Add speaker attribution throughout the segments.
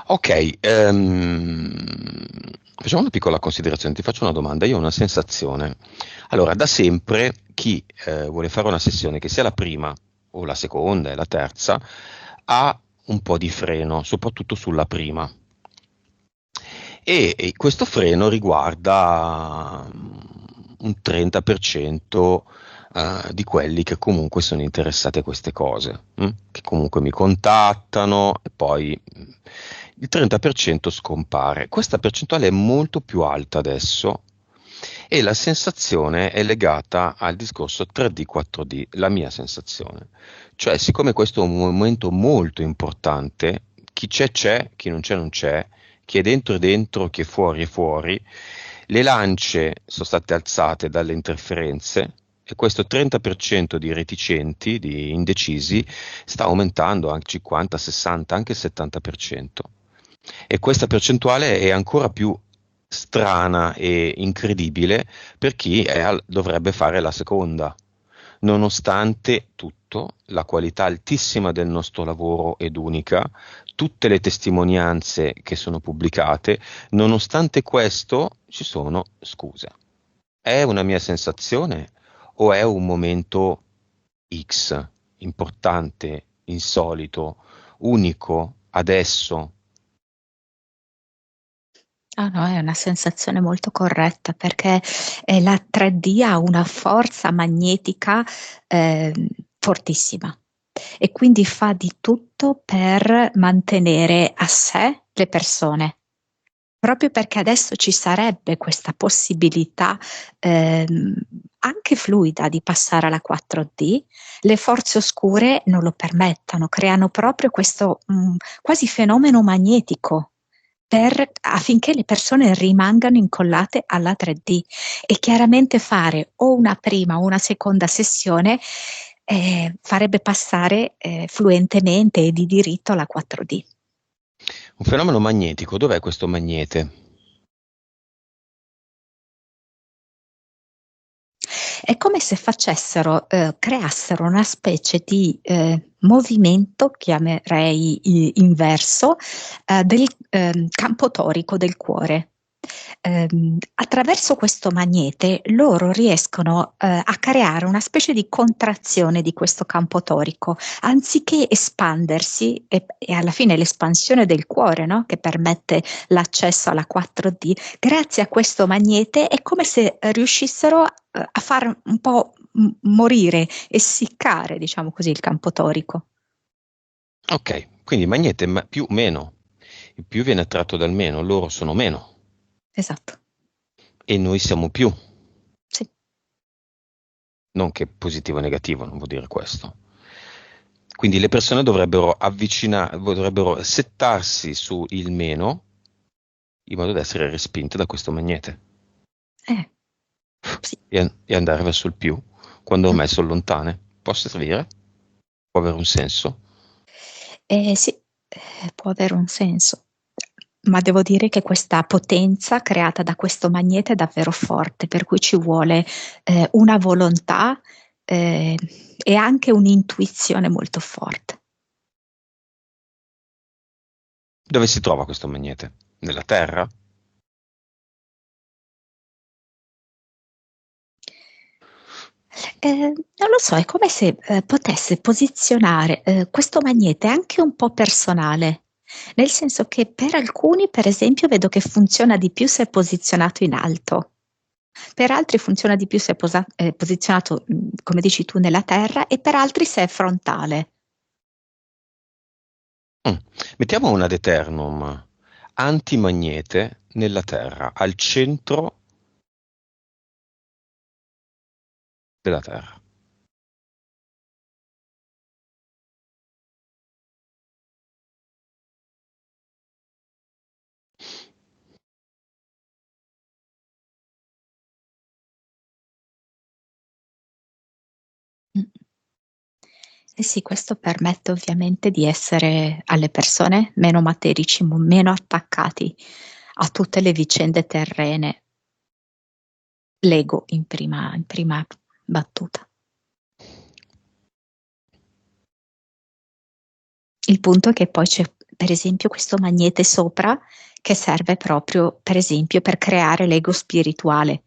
Speaker 1: Ok, facciamo una piccola considerazione, ti faccio una domanda, io ho una sensazione. Allora, da sempre chi vuole fare una sessione, che sia la prima o la seconda e la terza, ha un po' di freno, soprattutto sulla prima. E questo freno riguarda un 30% di quelli che comunque sono interessati a queste cose, che comunque mi contattano e poi il 30% scompare. Questa percentuale è molto più alta adesso e la sensazione è legata al discorso 3D, 4D, la mia sensazione. Cioè, siccome questo è un momento molto importante, chi c'è, chi non c'è non c'è, chi è dentro è dentro, chi è fuori è fuori. Le lance sono state alzate dalle interferenze e questo 30% di reticenti, di indecisi, sta aumentando a 50, 60, anche il 70%. E questa percentuale è ancora più strana e incredibile per chi dovrebbe fare la seconda. Nonostante tutto, la qualità altissima del nostro lavoro ed unica, tutte le testimonianze che sono pubblicate, nonostante questo ci sono scuse. È una mia sensazione o è un momento X importante, insolito, unico, adesso?
Speaker 2: Ah no, è una sensazione molto corretta perché la 3D ha una forza magnetica fortissima e quindi fa di tutto per mantenere a sé le persone. Proprio perché adesso ci sarebbe questa possibilità anche fluida di passare alla 4D, le forze oscure non lo permettono, creano proprio questo quasi fenomeno magnetico affinché le persone rimangano incollate alla 3D e chiaramente fare o una prima o una seconda sessione farebbe passare fluentemente e di diritto alla 4D.
Speaker 1: Un fenomeno magnetico, dov'è questo magnete?
Speaker 2: È come se creassero una specie di movimento, chiamerei inverso, del campo torico del cuore. Attraverso questo magnete loro riescono a creare una specie di contrazione di questo campo torico, anziché espandersi, e alla fine l'espansione del cuore, no? Che permette l'accesso alla 4D, grazie a questo magnete è come se riuscissero a far un po' morire, essiccare, diciamo così, il campo torico.
Speaker 1: Ok, quindi magnete più meno. Il più viene attratto dal meno, loro sono meno
Speaker 2: Esatto,
Speaker 1: e noi siamo più.
Speaker 2: sì.
Speaker 1: Non che positivo o negativo, non vuol dire questo. Quindi le persone dovrebbero settarsi su il meno in modo da essere respinte da questo magnete
Speaker 2: Eh, sì.
Speaker 1: e andare verso il più quando
Speaker 2: Mm.
Speaker 1: ormai sono lontane. Può servire? Può avere un senso?
Speaker 2: Sì, può avere un senso, ma devo dire che questa potenza creata da questo magnete è davvero forte, per cui ci vuole una volontà eh, e anche un'intuizione molto forte.
Speaker 1: Dove si trova questo magnete? Nella Terra?
Speaker 2: Non lo so, è come se potesse posizionare questo magnete anche un po' personale, nel senso che per alcuni, per esempio, vedo che funziona di più se è posizionato in alto, per altri funziona di più se è posizionato, come dici tu, nella terra e per altri se è frontale.
Speaker 1: Mm. Mettiamo un ad eternum antimagnete nella Terra, al centro della Terra.
Speaker 2: Mm. Eh sì, questo permette ovviamente di essere alle persone meno materici, meno attaccati a tutte le vicende terrene, l'ego in prima battuta. Il punto è che poi per esempio questo magnete sopra che serve proprio, per esempio, per creare l'ego spirituale,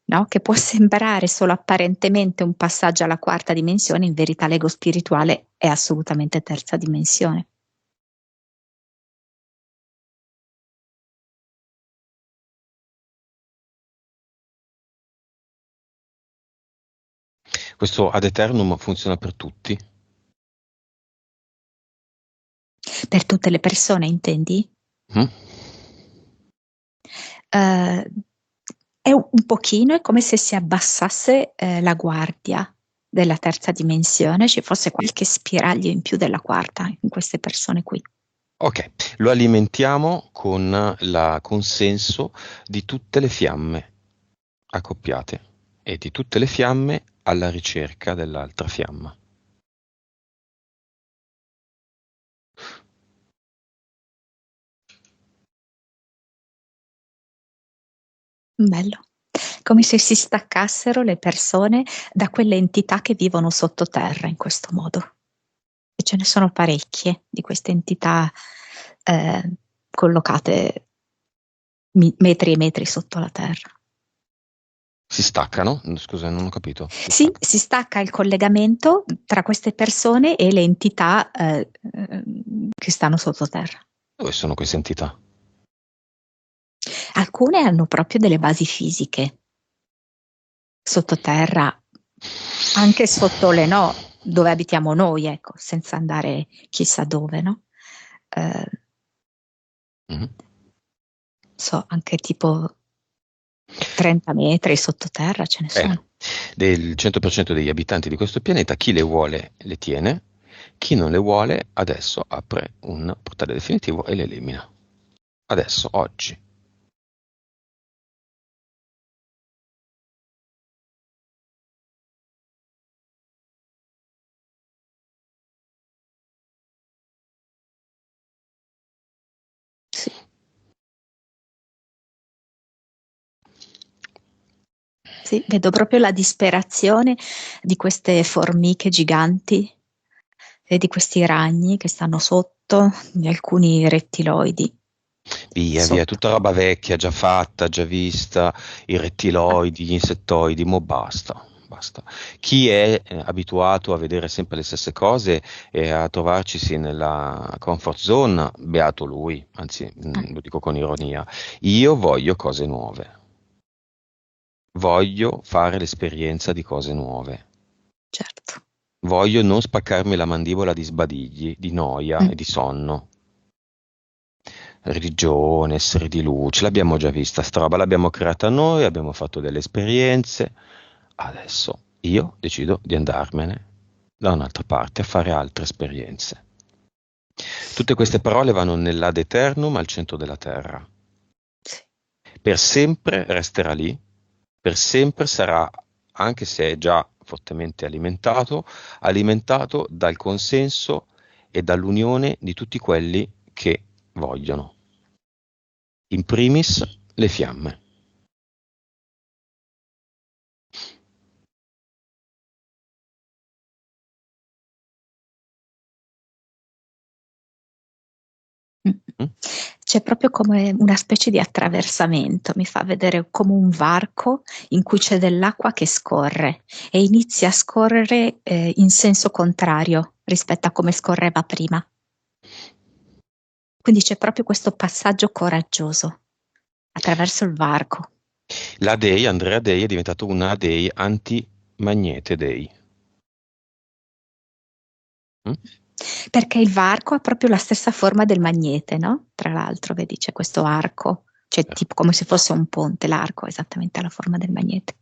Speaker 2: no? Che può sembrare solo apparentemente un passaggio alla quarta dimensione, in verità l'ego spirituale è assolutamente terza dimensione.
Speaker 1: Questo ad eternum funziona per tutti?
Speaker 2: Per tutte le persone, intendi?
Speaker 1: Mm?
Speaker 2: È un pochino, è come se si abbassasse la guardia della terza dimensione, ci fosse qualche spiraglio in più della quarta in queste persone qui.
Speaker 1: Ok, lo alimentiamo con il consenso di tutte le fiamme accoppiate e di tutte le fiamme alla ricerca dell'altra fiamma.
Speaker 2: Bello. Come se si staccassero le persone da quelle entità che vivono sottoterra in questo modo. E ce ne sono parecchie di queste entità collocate metri e metri sotto la terra.
Speaker 1: Si staccano? Scusa, non ho capito.
Speaker 2: Sì, si stacca il collegamento tra queste persone e le entità che stanno sottoterra.
Speaker 1: Dove sono queste entità?
Speaker 2: Alcune hanno proprio delle basi fisiche sottoterra, anche sotto le dove abitiamo noi, ecco, senza andare chissà dove, no?
Speaker 1: Mhm.
Speaker 2: So, anche tipo 30 metri sottoterra ce ne sono.
Speaker 1: Del 100% degli abitanti di questo pianeta, chi le vuole le tiene, chi non le vuole adesso apre un portale definitivo e le elimina. Adesso, oggi.
Speaker 2: Sì. Sì, vedo proprio la disperazione di queste formiche giganti e di questi ragni che stanno sotto, di alcuni rettiloidi
Speaker 1: Via,
Speaker 2: sotto.
Speaker 1: tutta roba vecchia, già fatta, già vista, i rettiloidi, gli insettoidi, mo basta, basta. Chi è abituato a vedere sempre le stesse cose e a trovarcisi nella comfort zone, beato lui, anzi, lo dico con ironia. Io voglio cose nuove, voglio fare l'esperienza di cose nuove.
Speaker 2: Certo.
Speaker 1: Voglio non spaccarmi la mandibola di sbadigli, di noia e
Speaker 2: Mm.
Speaker 1: di sonno. Religione, esseri di luce, l'abbiamo già vista sta roba, l'abbiamo creata noi, abbiamo fatto delle esperienze. Adesso io decido di andarmene da un'altra parte a fare altre esperienze. Tutte queste parole vanno nell'ad eternum al centro della terra.
Speaker 2: Sì.
Speaker 1: Per sempre resterà lì, per sempre sarà, anche se è già fortemente alimentato, alimentato dal consenso e dall'unione di tutti quelli che vogliono. In primis le fiamme.
Speaker 2: Mm.
Speaker 1: Mm?
Speaker 2: C'è proprio come una specie di attraversamento, mi fa vedere come un varco in cui c'è dell'acqua che scorre e inizia a scorrere in senso contrario rispetto a come scorreva prima. Quindi c'è proprio questo passaggio coraggioso attraverso il varco.
Speaker 1: La Dei, Andrea Dei, è diventato una Dei anti-Magnete Dei. Mm?
Speaker 2: Perché il varco ha proprio la stessa forma del magnete, no? Tra l'altro, vedi, c'è questo arco, cioè tipo come se fosse un ponte, l'arco esattamente ha la forma del magnete.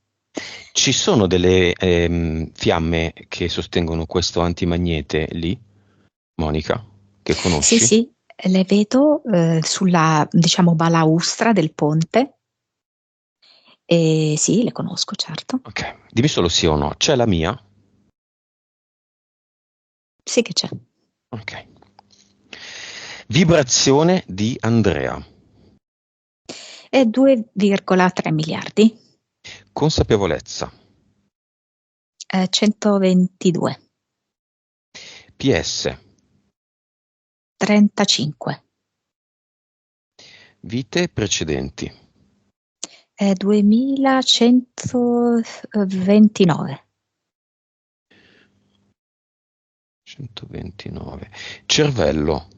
Speaker 1: Ci sono delle fiamme che sostengono questo antimagnete lì, Monica, che
Speaker 2: Sì,
Speaker 1: conosci?
Speaker 2: sì, le vedo sulla, diciamo, balaustra del ponte. E sì, le conosco, certo.
Speaker 1: Ok, dimmi solo sì o no. C'è la mia?
Speaker 2: Sì che c'è.
Speaker 1: Ok. Vibrazione di Andrea.
Speaker 2: È 2,3 miliardi.
Speaker 1: Consapevolezza.
Speaker 2: 122.
Speaker 1: PS.
Speaker 2: 35.
Speaker 1: Vite precedenti.
Speaker 2: 2129.
Speaker 1: 129. Cervello.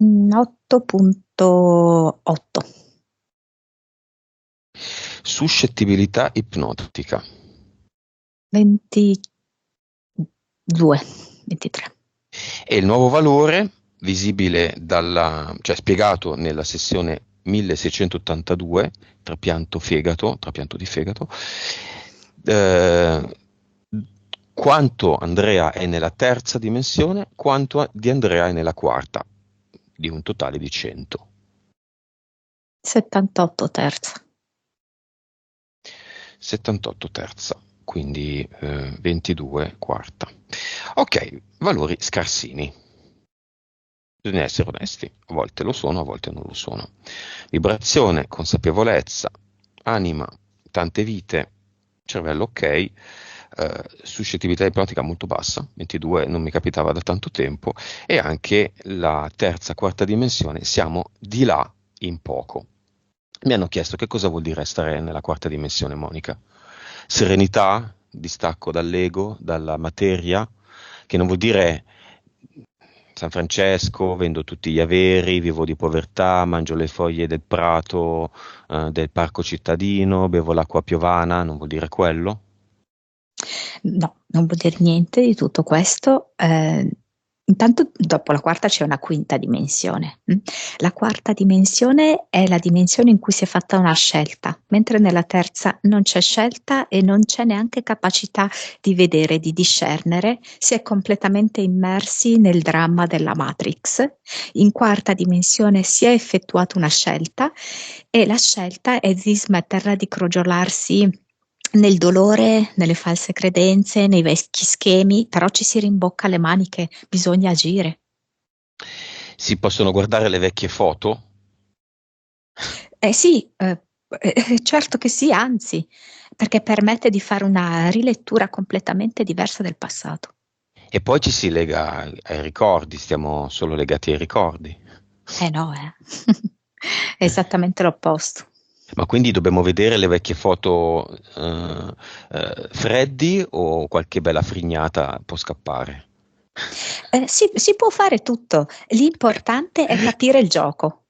Speaker 2: 8.8.
Speaker 1: Suscettibilità ipnotica.
Speaker 2: 22. 23.
Speaker 1: E il nuovo valore visibile cioè spiegato nella sessione 1682, trapianto di fegato, quanto Andrea è nella terza dimensione, quanto di Andrea è nella quarta, di un totale di 100.
Speaker 2: 78 terza.
Speaker 1: 78 terza, quindi 22 quarta. Ok, valori scarsini. Bisogna essere onesti, a volte lo sono, a volte non lo sono. Vibrazione, consapevolezza, anima, tante vite, cervello ok, suscettibilità ipnotica molto bassa, 22 non mi capitava da tanto tempo, e anche la terza, quarta dimensione, siamo di là in poco. Mi hanno chiesto che cosa vuol dire stare nella quarta dimensione, Monica. Serenità, distacco dall'ego, dalla materia, che non vuol dire San Francesco, vendo tutti gli averi, vivo di povertà, mangio le foglie del prato, del parco cittadino, bevo l'acqua piovana, non vuol dire quello?
Speaker 2: No, non vuol dire niente di tutto questo. Intanto dopo la quarta c'è una quinta dimensione. La quarta dimensione è la dimensione in cui si è fatta una scelta, mentre nella terza non c'è scelta e non c'è neanche capacità di vedere, di discernere, si è completamente immersi nel dramma della Matrix. In quarta dimensione si è effettuata una scelta e la scelta è di smetterla di crogiolarsi nel dolore, nelle false credenze, nei vecchi schemi, però ci si rimbocca le maniche, bisogna agire.
Speaker 1: Si possono guardare le vecchie foto?
Speaker 2: Eh sì, certo che sì, anzi, perché permette di fare una rilettura completamente diversa del passato.
Speaker 1: E poi ci si lega ai ricordi, stiamo solo legati ai ricordi.
Speaker 2: Eh no, è esattamente l'opposto.
Speaker 1: Ma quindi dobbiamo vedere le vecchie foto freddi o qualche bella frignata può scappare?
Speaker 2: Sì, si può fare tutto, l'importante è capire il gioco.